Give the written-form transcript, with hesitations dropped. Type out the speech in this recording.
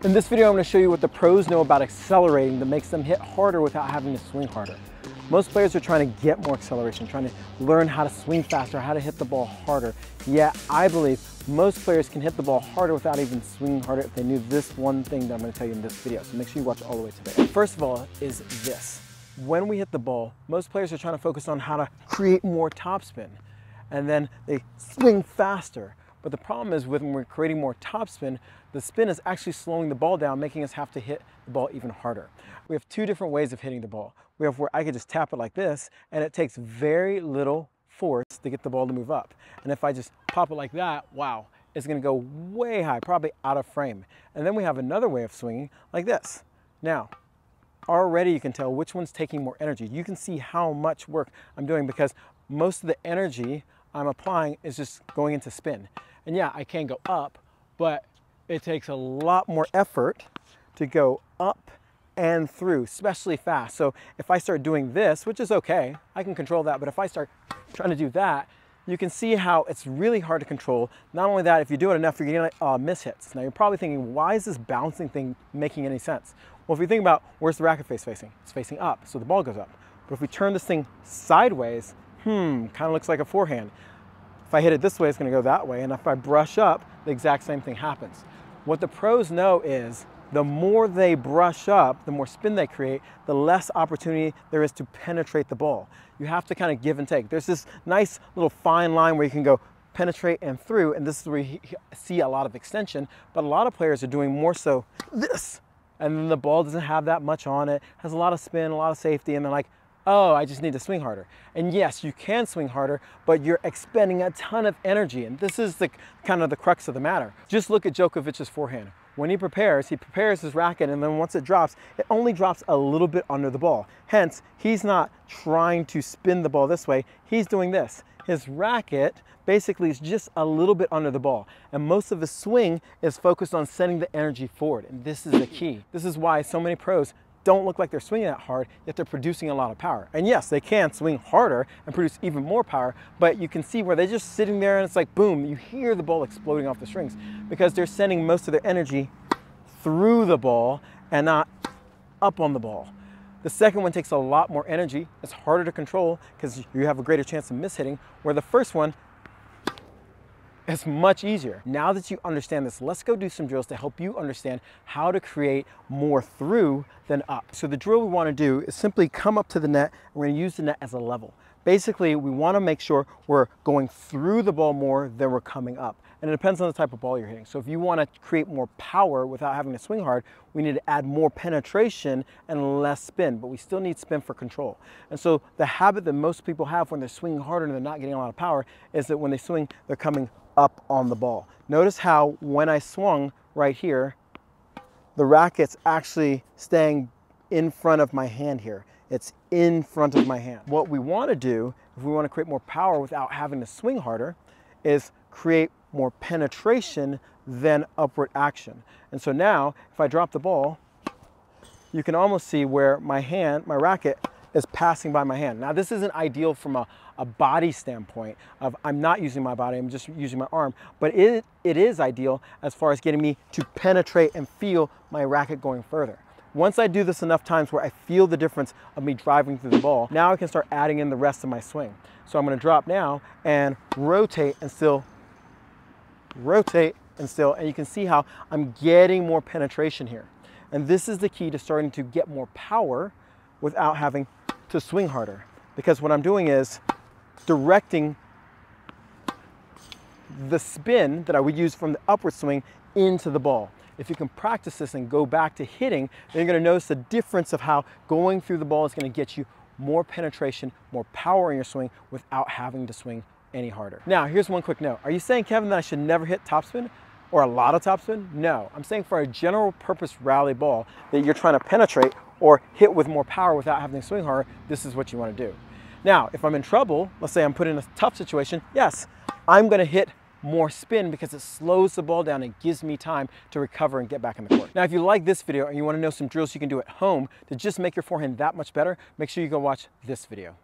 In this video, I'm going to show you what the pros know about accelerating that makes them hit harder without having to swing harder. Most players are trying to get more acceleration, trying to learn how to swing faster, how to hit the ball harder. Yet, I believe most players can hit the ball harder without even swinging harder if they knew this one thing that I'm going to tell you in this video. So make sure you watch all the way to the end. First of all is this. When we hit the ball, most players are trying to focus on how to create more topspin. And then they swing faster. But the problem is when we're creating more topspin, the spin is actually slowing the ball down, making us have to hit the ball even harder. We have two different ways of hitting the ball. We have where I could just tap it like this, and it takes very little force to get the ball to move up. And if I just pop it like that, wow, it's gonna go way high, probably out of frame. And then we have another way of swinging like this. Now, already you can tell which one's taking more energy. You can see how much work I'm doing because most of the energy I'm applying is just going into spin. And yeah, I can go up, but it takes a lot more effort to go up and through, especially fast. So if I start doing this, which is okay, I can control that, but if I start trying to do that, you can see how it's really hard to control. Not only that, if you do it enough, you're getting like, miss hits. Now you're probably thinking, why is this bouncing thing making any sense? Well, if you think about where's the racket face facing? It's facing up, so the ball goes up. But if we turn this thing sideways, kind of looks like a forehand. If I hit it this way, it's going to go that way, and if I brush up, the exact same thing happens. What the pros know is the more they brush up, the more spin they create, the less opportunity there is to penetrate the ball. You have to kind of give and take. There's this nice little fine line where you can go penetrate and through, and this is where you see a lot of extension, but a lot of players are doing more so this, and then the ball doesn't have that much on it, has a lot of spin, a lot of safety, and they're like, oh, I just need to swing harder. And yes, you can swing harder, but you're expending a ton of energy. And this is the kind of the crux of the matter. Just look at Djokovic's forehand. When he prepares his racket, and then once it drops, it only drops a little bit under the ball. Hence, he's not trying to spin the ball this way, he's doing this. His racket basically is just a little bit under the ball. And most of his swing is focused on sending the energy forward. And this is the key. This is why so many pros don't look like they're swinging that hard, yet they're producing a lot of power. And yes, they can swing harder and produce even more power, but you can see where they're just sitting there and it's like, boom, you hear the ball exploding off the strings because they're sending most of their energy through the ball and not up on the ball. The second one takes a lot more energy. It's harder to control because you have a greater chance of mishitting, where the first one it's much easier. Now that you understand this, let's go do some drills to help you understand how to create more through than up. So the drill we want to do is simply come up to the net, and we're going to use the net as a level. Basically, we want to make sure we're going through the ball more than we're coming up. And it depends on the type of ball you're hitting. So if you want to create more power without having to swing hard, we need to add more penetration and less spin, but we still need spin for control. And so the habit that most people have when they're swinging harder and they're not getting a lot of power is that when they swing, they're coming up on the ball. Notice how when I swung right here, the racket's actually staying in front of my hand here. It's in front of my hand. What we want to do, if we want to create more power without having to swing harder, is create more penetration than upward action. And so now, if I drop the ball, you can almost see where my racket is passing by my hand. Now this isn't ideal from a body standpoint of I'm not using my body, I'm just using my arm, but it is ideal as far as getting me to penetrate and feel my racket going further. Once I do this enough times where I feel the difference of me driving through the ball, now I can start adding in the rest of my swing. So I'm gonna drop now and rotate and still, and you can see how I'm getting more penetration here. And this is the key to starting to get more power without having to swing harder, because what I'm doing is directing the spin that I would use from the upward swing into the ball. If you can practice this and go back to hitting, then you're going to notice the difference of how going through the ball is going to get you more penetration, more power in your swing without having to swing any harder. Now, here's one quick note. Are you saying, Kevin, that I should never hit topspin or a lot of topspin? No, I'm saying for a general purpose rally ball that you're trying to penetrate or hit with more power without having to swing harder, this is what you want to do. Now, if I'm in trouble, let's say I'm put in a tough situation, yes, I'm going to hit more spin because it slows the ball down and gives me time to recover and get back in the court. Now, if you like this video and you want to know some drills you can do at home to just make your forehand that much better, make sure you go watch this video.